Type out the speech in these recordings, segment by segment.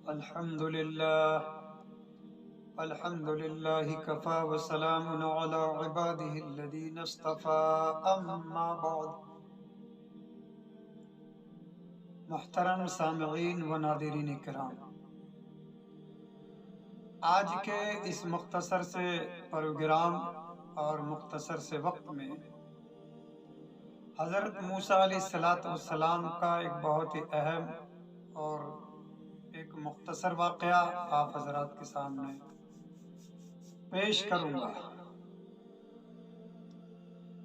الحمد لله کفا وسلام علی عباده الذین اصطفى اما بعد۔ محترم سامعین و ناظرین کرام، آج کے اس مختصر سے پروگرام اور مختصر سے وقت میں حضرت موسیٰ علیہ السلام کا ایک بہت ہی اہم اور ایک مختصر واقعہ آپ حضرات کے سامنے پیش کروں گا۔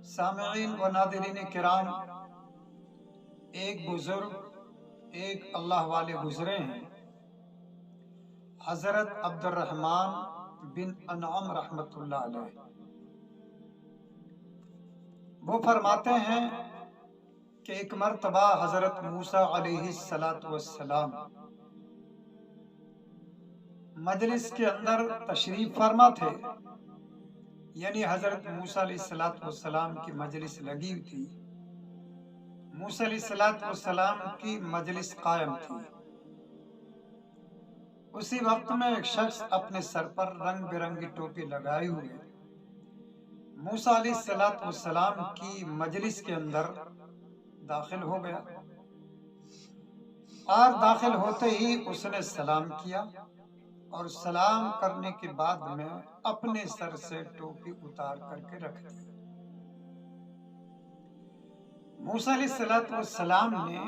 سامعین و ناظرین کرام، ایک بزرگ، ایک اللہ والے گزرے ہیں، حضرت عبد الرحمن بن انعم رحمۃ اللہ علیہ۔ وہ فرماتے ہیں کہ ایک مرتبہ حضرت موسیٰ علیہ السلام مجلس کے اندر تشریف فرما تھے، یعنی حضرت موسیٰ علیہ السلام کی مجلس لگی ہوئی تھی، موسیٰ علیہ السلام کی مجلس قائم تھی۔ اسی وقت میں ایک شخص اپنے سر پر رنگ برنگی ٹوپی لگائے ہوئے موسیٰ علیہ السلام کی مجلس کے اندر داخل ہو گیا، اور داخل ہوتے ہی اس نے سلام کیا، اور سلام کرنے کے بعد میں اپنے سر سے ٹوپی اتار کر کے رکھ دی۔ موسیٰ علیہ السلام نے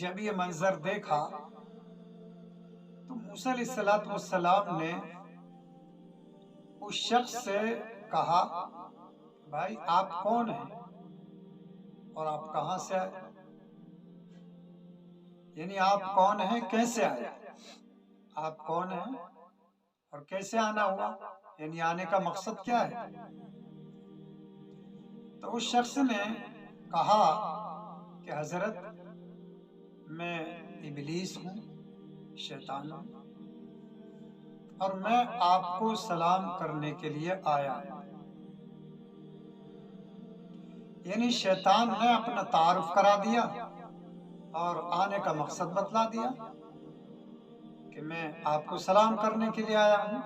جب یہ منظر دیکھا تو موسیٰ علیہ السلام نے اس شخص سے کہا، بھائی آپ کون ہیں اور آپ کہاں سے آئے؟ یعنی آپ کون ہیں، کیسے آئے؟ آپ کون ہیں اور کیسے آنا ہوا، یعنی آنے کا مقصد کیا ہے؟ تو اس شخص نے کہا کہ حضرت میں ابلیس ہوں، شیطان ہوں، اور میں آپ کو سلام کرنے کے لیے آیا ہوں۔ یعنی شیطان نے اپنا تعارف کرا دیا اور آنے کا مقصد بتلا دیا کہ میں آپ کو سلام کرنے کے لیے آیا ہوں،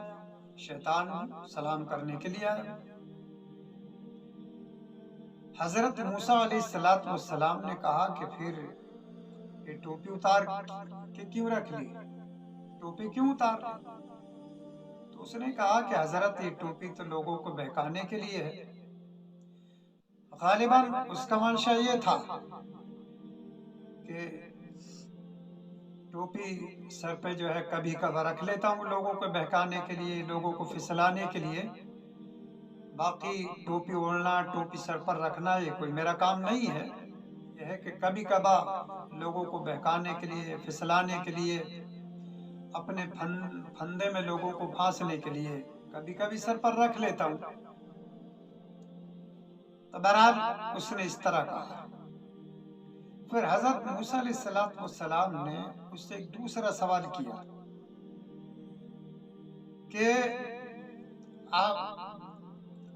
شیطان ہوں، سلام کرنے کے لیے آیا ہوں۔ حضرت موسیٰ علیہ السلام نے کہا کہ پھر یہ ٹوپی اتار کے کیوں رکھ لی، ٹوپی کیوں اتار لی؟ تو اس نے کہا کہ حضرت یہ ٹوپی تو لوگوں کو بہکانے کے لیے ہے۔ غالباً اس کا منشا یہ تھا کہ ٹوپی سر پہ جو ہے کبھی کبھار رکھ لیتا ہوں لوگوں کو بہکانے کے لیے، لوگوں کو پھسلانے کے لیے، باقی ٹوپی اوڑھنا، ٹوپی سر پر رکھنا یہ کوئی میرا کام نہیں ہے۔ یہ ہے کہ کبھی کبھار لوگوں کو بہکانے کے لیے، پھسلانے کے لیے، اپنے پھندے میں لوگوں کو پھانسنے کے لیے کبھی کبھی سر پر رکھ لیتا ہوں۔ تو بہرحال اس نے اس طرح کہا۔ پھر حضرت موسیٰ علیہ السلام نے اس سے ایک دوسرا سوال کیا کہ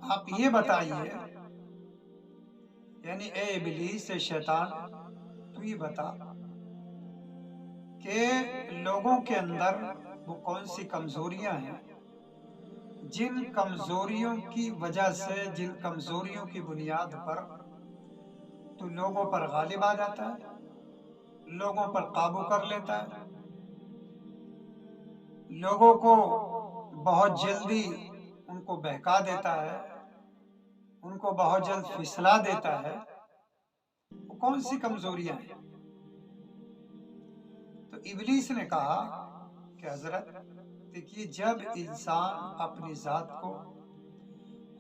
آپ یہ بتائیے، یعنی اے ابلیس، اے شیطان، تو یہ بتا کہ لوگوں کے اندر وہ کون سی کمزوریاں ہیں جن کمزوریوں کی وجہ سے، جن کمزوریوں کی بنیاد پر تو لوگوں پر غالب آ جاتا ہے، لوگوں پر قابو کر لیتا ہے، لوگوں کو بہت جلدی ان کو بہکا دیتا ہے، ان کو بہت جلد پھسلا دیتا ہے، وہ کون سی کمزوریاں ہیں؟ تو ابلیس نے کہا کہ حضرت دیکھیے، جب انسان اپنی ذات کو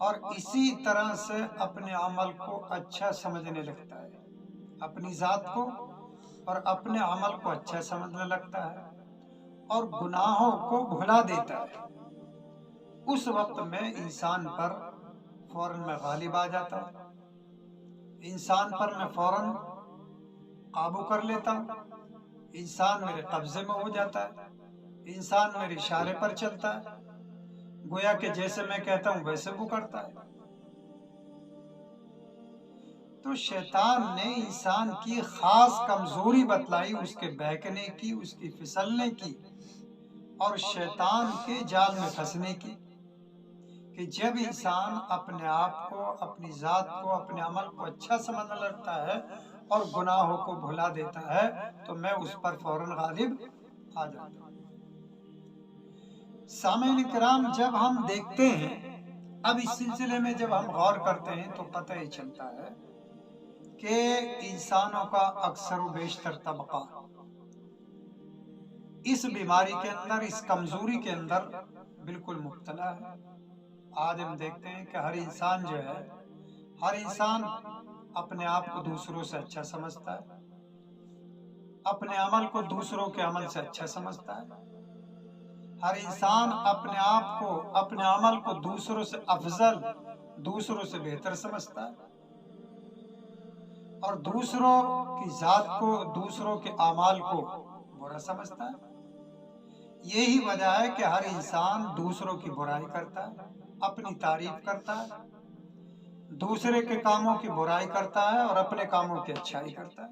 اور اسی طرح سے اپنے عمل کو اچھا سمجھنے لگتا ہے، اپنی ذات کو اور اپنے عمل کو اچھا سمجھنے لگتا ہے اور گناہوں کو بھلا دیتا ہے، اس وقت میں انسان پر فوراً میں غالب آ جاتا ہوں، انسان پر میں فوراً قابو کر لیتا ہوں، انسان میرے قبضے میں ہو جاتا ہے، انسان میرے اشارے پر چلتا ہے، گویا کہ جیسے میں کہتا ہوں ویسے وہ کرتا ہے۔ تو شیطان نے انسان کی خاص کمزوری بتلائی، اس کے بہکنے کی، اس کی پھسلنے کی، اور شیطان کے جال میں پھنسنے کی، کہ جب انسان اپنے آپ کو، اپنی ذات کو، اپنے عمل کو اچھا سمجھنے لگتا ہے اور گناہوں کو بھلا دیتا ہے تو میں اس پر فوراً غالب آ جاتا ہوں۔ سامعین کرام، جب ہم دیکھتے ہیں، اب اس سلسلے میں جب ہم غور کرتے ہیں تو پتہ ہی چلتا ہے کہ انسانوں کا اکثر و بیشتر طبقہ اس بیماری کے اندر، اس کمزوری کے اندر بالکل مبتلا ہے۔ آج ہم دیکھتے ہیں کہ ہر انسان جو ہے، ہر انسان اپنے آپ کو دوسروں سے اچھا سمجھتا ہے، اپنے عمل کو دوسروں کے عمل سے اچھا سمجھتا ہے، ہر انسان اپنے آپ کو، اپنے عمل کو دوسروں سے افضل، دوسروں سے بہتر سمجھتا ہے، اور دوسروں کی ذات کو، دوسروں کے اعمال کو برا سمجھتا ہے۔ یہی وجہ ہے کہ ہر انسان دوسروں کی برائی کرتا ہے، اپنی تعریف کرتا ہے، دوسرے کے کاموں کی برائی کرتا ہے اور اپنے کاموں کی اچھائی کرتا ہے۔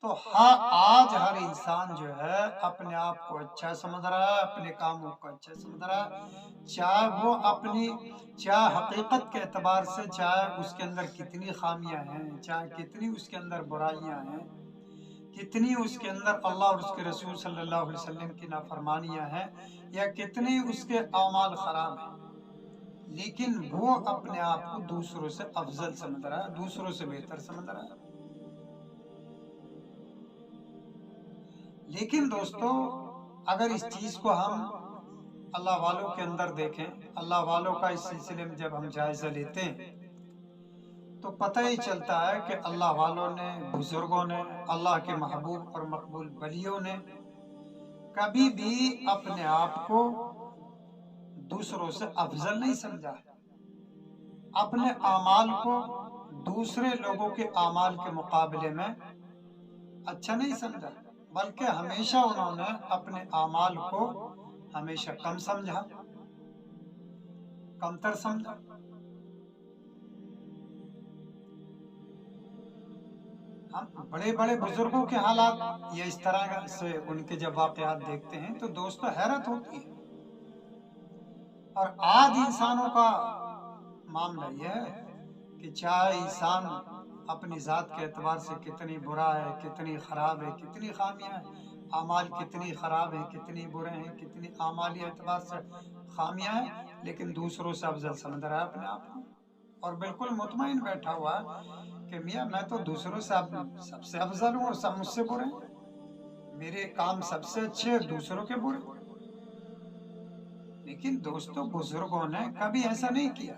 تو آج ہر انسان جو ہے اپنے آپ کو اچھا سمجھ رہا ہے، اپنے کاموں کو اچھا سمجھ رہا ہے، چاہے حقیقت کے اعتبار سے، چاہے اس کے اندر کتنی خامیاں ہیں، چاہے کتنی اس کے اندر برائیاں ہیں، کتنی اس کے اندر اللہ اور اس کے رسول صلی اللہ علیہ وسلم کی نافرمانیاں ہیں، یا کتنی اس کے اعمال خراب ہیں، لیکن وہ اپنے آپ کو دوسروں سے افضل سمجھ رہا ہے، دوسروں سے بہتر سمجھ رہا ہے۔ لیکن دوستو، اگر اس چیز کو ہم اللہ والوں کے اندر دیکھیں، اللہ والوں کا اس سلسلے میں جب ہم جائزہ لیتے ہیں تو پتہ ہی چلتا ہے کہ اللہ والوں نے، بزرگوں نے، اللہ کے محبوب اور مقبول ولیوں نے کبھی بھی اپنے آپ کو دوسروں سے افضل نہیں سمجھا، اپنے اعمال کو دوسرے لوگوں کے اعمال کے مقابلے میں اچھا نہیں سمجھا، بلکہ ہمیشہ انہوں نے اپنے اعمال کو ہمیشہ کم سمجھا، کمتر سمجھا۔ ہم بڑے بڑے بزرگوں کے حالات یا اس طرح سے ان کے جب واقعات دیکھتے ہیں تو دوستو حیرت ہوتی ہے۔ اور آج انسانوں کا معاملہ یہ ہے کہ چاہے انسان اپنی ذات کے اعتبار سے کتنی برا ہے، کتنی خراب ہے، کتنی خامیاں ہیں، اعمال کتنی خراب ہیں، کتنی برے ہیں، کتنی اعمالی اعتبار سے خامیاں ہیں، لیکن دوسروں سے افضل سمجھ رہا ہے اپنے آپ کو، اور بالکل مطمئن بیٹھا ہوا ہے کہ میاں میں تو دوسروں سے سب سے افضل ہوں اور سب مجھ سے برے ہیں، میرے کام سب سے اچھے، دوسروں کے برے۔ لیکن دوستو، بزرگوں نے کبھی ایسا نہیں کیا۔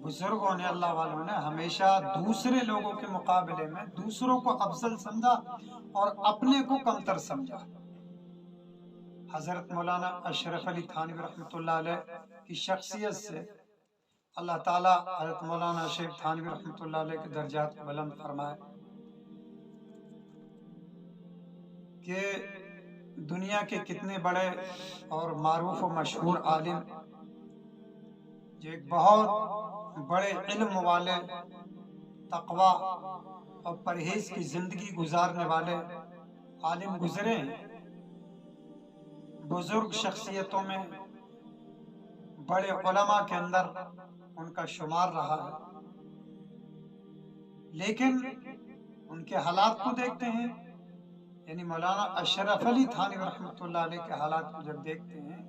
بزرگوں نے، اللہ والوں نے ہمیشہ دوسرے لوگوں کے مقابلے میں دوسروں کو افضل سمجھا اور اپنے کو کمتر سمجھا۔ حضرت مولانا اشرف علی تھانوی رحمۃ اللہ علیہ کی شخصیت سے اللہ تعالیٰ حضرت مولانا اشرف تھانوی رحمۃ اللہ علیہ کے درجات کو بلند فرمائے کہ دنیا کے کتنے بڑے اور معروف و مشہور عالم، جو ایک بہت بڑے علم والے، تقوی اور پرہیز کی زندگی گزارنے والے عالم گزرے ہیں، بزرگ شخصیتوں میں، بڑے علماء کے اندر ان کا شمار رہا ہے، لیکن ان کے حالات کو دیکھتے ہیں، یعنی مولانا اشرف علی تھانوی رحمۃ اللہ علیہ کے حالات کو جب دیکھتے ہیں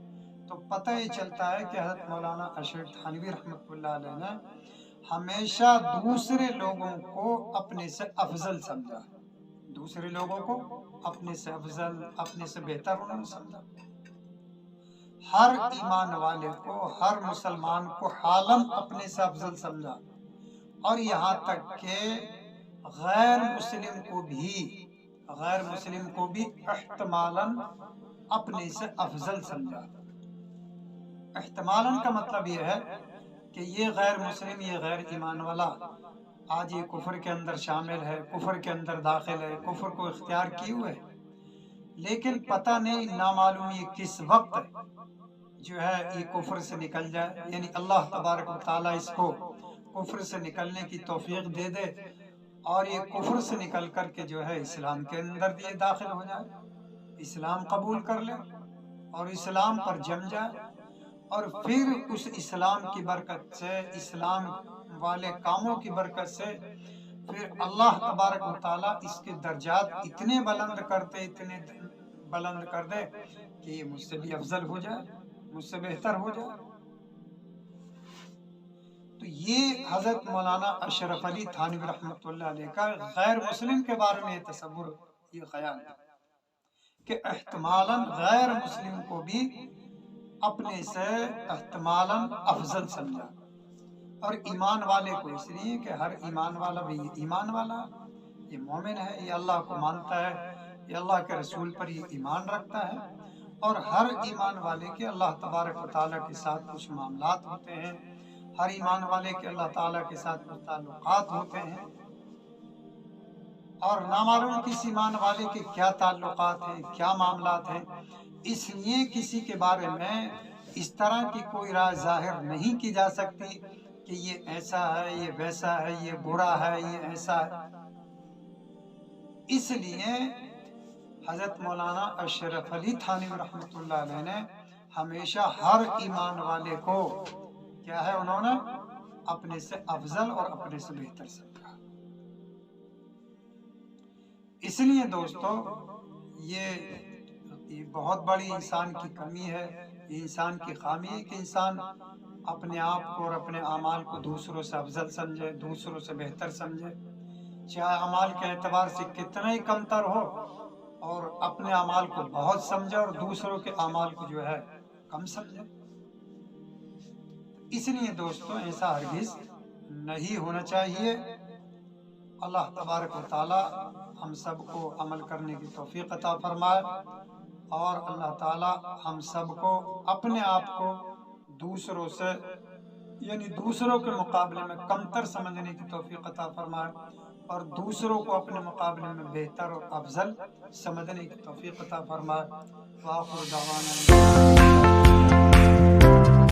تو پتہ ہی چلتا ہے کہ حضرت مولانا اشرف تھانوی رحمۃ اللہ علیہ نے ہمیشہ دوسرے لوگوں کو اپنے سے افضل سمجھا، دوسرے لوگوں کو اپنے سے افضل، اپنے سے بہتر انہوں نے سمجھا۔ ہر ایمان والے کو، ہر مسلمان کو حالم اپنے سے افضل سمجھا، اور یہاں تک کہ غیر مسلم کو بھی احتمالاً اپنے سے افضل سمجھا۔ احتمالاً کا مطلب یہ ہے کہ یہ غیر مسلم، یہ غیر ایمان والا آج یہ کفر کے اندر شامل ہے، کفر کے اندر داخل ہے، کفر کو اختیار کیے ہوئے، لیکن پتہ نہیں، نامعلوم یہ کس وقت جو ہے یہ کفر سے نکل جائے، یعنی اللہ تبارک و تعالیٰ اس کو کفر سے نکلنے کی توفیق دے دے اور یہ کفر سے نکل کر کے جو ہے اسلام کے اندر بھی داخل ہو جائے۔ اسلام قبول کر لے اور اسلام پر جم جائے، اور پھر اس اسلام کی برکت سے، اسلام والے کاموں کی برکت سے پھر اللہ تبارک و تعالیٰ اس کے درجات اتنے بلند کر دے کہ یہ مجھ سے بھی افضل ہو جائے، مجھ سے بہتر ہو جائے۔ تو یہ حضرت مولانا اشرف علی تھانوی رحمۃ اللہ علیہ کا غیر مسلم کے بارے میں یہ تصور، یہ خیال ہے کہ احتمالاً غیر مسلم کو بھی اپنے سے احتمالاً افضل سمجھا، اور ایمان والے کو اس لیے کہ ہر ایمان والا بھی ایمان والا، یہ مومن ہے، یہ اللہ کو مانتا ہے، یہ اللہ کے رسول پر یہ ایمان رکھتا ہے، اور ہر ایمان والے کے اللہ تبارک و تعالیٰ کے ساتھ کچھ معاملات ہوتے ہیں، ہر ایمان والے کے اللہ تعالیٰ کے ساتھ کچھ تعلقات ہوتے ہیں، اور نامعلوم کسی ایمان والے کے کیا تعلقات ہیں، کیا معاملات ہیں۔ اس لیے کسی کے بارے میں اس طرح کی کوئی رائے ظاہر نہیں کی جا سکتی کہ یہ ایسا ہے، یہ ویسا ہے، یہ برا ہے، یہ ایسا ہے۔ اس لیے حضرت مولانا اشرف علی تھانوی رحمۃ اللہ علیہ نے ہمیشہ ہر ایمان والے کو کیا ہے، انہوں نے اپنے سے افضل اور اپنے سے بہتر سمجھا۔ اس لیے دوستو یہ بہت بڑی انسان کی کمی ہے، یہ انسان کی خامی ہے کہ انسان اپنے آپ کو اور اپنے اعمال کو دوسروں سے افضل سمجھے، دوسروں سے بہتر سمجھے، چاہے اعمال کے اعتبار سے کتنا ہی کمتر ہو، اور اپنے اعمال کو بہت سمجھے اور دوسروں کے اعمال کو جو ہے کم سمجھے۔ اس لیے دوستو ایسا ہرگز نہیں ہونا چاہیے۔ اللہ تبارک و تعالی ہم سب کو عمل کرنے کی توفیق عطا فرمائے، اور اللہ تعالی ہم سب کو اپنے آپ کو دوسروں سے، یعنی دوسروں کے مقابلے میں کمتر سمجھنے کی توفیق عطا فرمائے، اور دوسروں کو اپنے مقابلے میں بہتر اور افضل سمجھنے کی توفیق عطا فرمائے۔ وآخر دعوانا